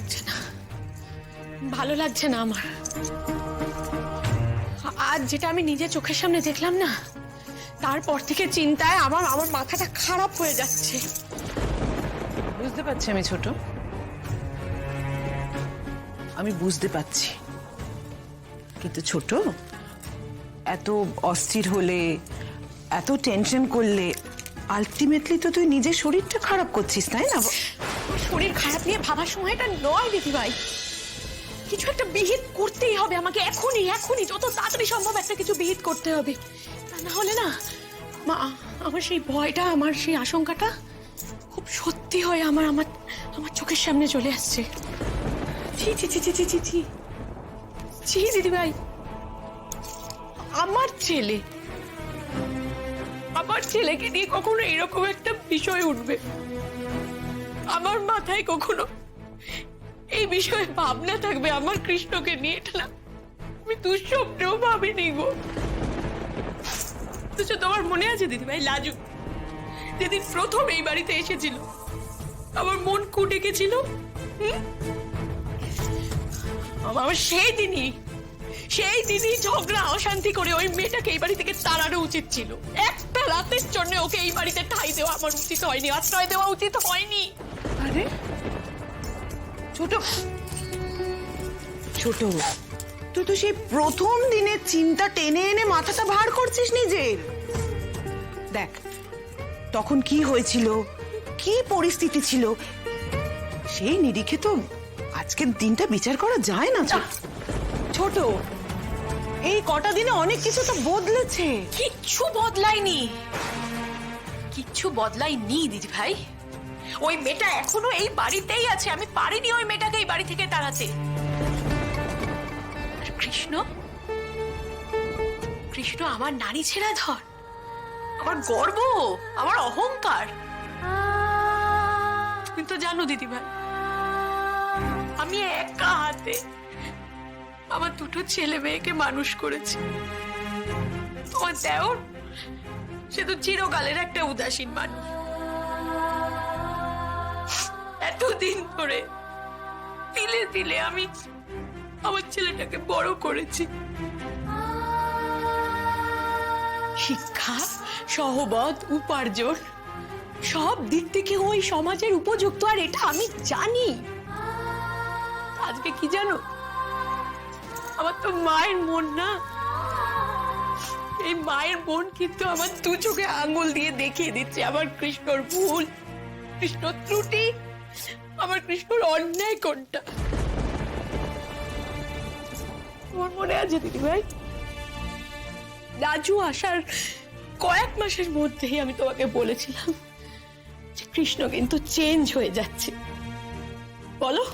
লাগছে না, ভালো লাগছে না আমার। আজ যেটা আমি নিজে চোখের সামনে দেখলাম না, তারপর থেকে চিন্তায় আমার মাথাটা খারাপ হয়ে যাচ্ছে। বুঝতে পারছি আমি ছোট, আমি বুঝতে পারছি, কিন্তু ছোট এত অস্থির হলে, এত টেনশন করলে আলটিমেটলি তো তুই নিজের শরীরটা খারাপ করছিস, তাই না? শরীর খারাপ নিয়ে ভাবার সময়টা নয় দিদি ভাই, কিছু একটা বিহিত করতেই হবে আমাকে, এখনই যত তাড়াতাড়ি সম্ভব একটা কিছু বিহিত করতে হবে। তা না হলে না মা, আমার সেই ভয়টা, আমার সেই আশঙ্কাটা খুব সত্যি হয়ে আমার আমার আমার চোখের সামনে চলে আসছে। জি জি জি জি জি জি জি জি দিদি ভাই, আমার ছেলেকে নিয়ে কখনো এরকম একটা বিষয় উঠবে, আমার মাথায় কখনো এই বিষয়ে ভাবনা থাকবে আমার কৃষ্ণকে নিয়ে, এটা না আমি দুঃস্বপ্নেও ভাবিনি গো। তো তোমার মনে আছে দিদিভাই, লাজু যেদিন প্রথম এই বাড়িতে এসেছিল আমার মন কু ডেকেছিল, আমার সেই দিনই ঝগড়া অশান্তি করে ওই মেয়েটাকে এই বাড়ি থেকে তাড়ানো উচিত ছিল। একটা রাতের জন্য ওকে এই বাড়িতে ঠাঁই দেওয়া আমার উচিত হয়নি, আশ্রয় দেওয়া উচিত হয়নি। আরে ছোট ছোট, তুই তো সেই প্রথম দিনের চিন্তা টেনে এনে মাথাটা ভার করছিস নিজের। দেখ তখন কি হয়েছিল, কি পরিস্থিতি ছিল, সেই নিরিখে তো আজকের দিনটা বিচার করা যায় না। ছোট, এই কটা দিনে অনেক কিছু তো বদলেছে। কিচ্ছু বদলায়নি দিদি ভাই, ওই মেয়েটা এখনো এই বাড়িতেই আছে, আমি পারিনি ওই মেয়েটাকে এই বাড়ি থেকে তাড়াতে। কৃষ্ণ আমার নারী ছেড়া ধর, আমার গর্ব, আমার অহংকার। তুমি তো জানো দিদি ভাই, আমি একা হাতে আমার দুটো ছেলে মেয়েকে মানুষ করেছি। তোমার দেওর সে তো চিরকালের একটা উদাসীন মানুষ, এতদিন ধরে তিলে তিলে আমি আমার ছেলেটাকে বড় করেছি, শিক্ষা, সহবত, উপার্জন সব দিক থেকে ওই সমাজের উপযুক্ত, আর এটা আমি জানি। আজকে কি জানো, আমার তো মায়ের মন না, এই মায়ের মন কিন্তু আমার দু চোখে আঙ্গুল দিয়ে দেখিয়ে দিচ্ছে আমার কৃষ্ণর ভুল, কৃষ্ণর ত্রুটি, আমার কৃষ্ণর অন্যায় কোনটা। তোমার মনে আছে দিদি ভাই, রাজু আসার কয়েক মাসের মধ্যেই আমি তোমাকে বলেছিলাম যে কৃষ্ণ কিন্তু চেঞ্জ হয়ে যাচ্ছে। বলো